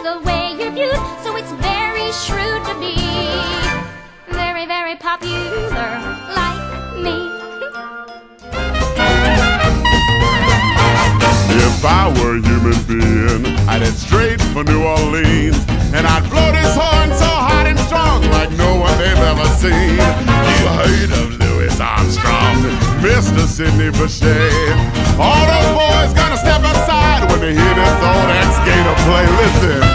the way you're viewed, so it's very shrewd to be very, very popular like me. If I were a human being, I'd head straight for New Orleans, and I'd blow this horn so hot and strong like no one they've ever seen. You heard of Louis Armstrong, Mr. Sidney Bechet. All those boys gonna step aside when they hear this old ex-Gator play. Listen.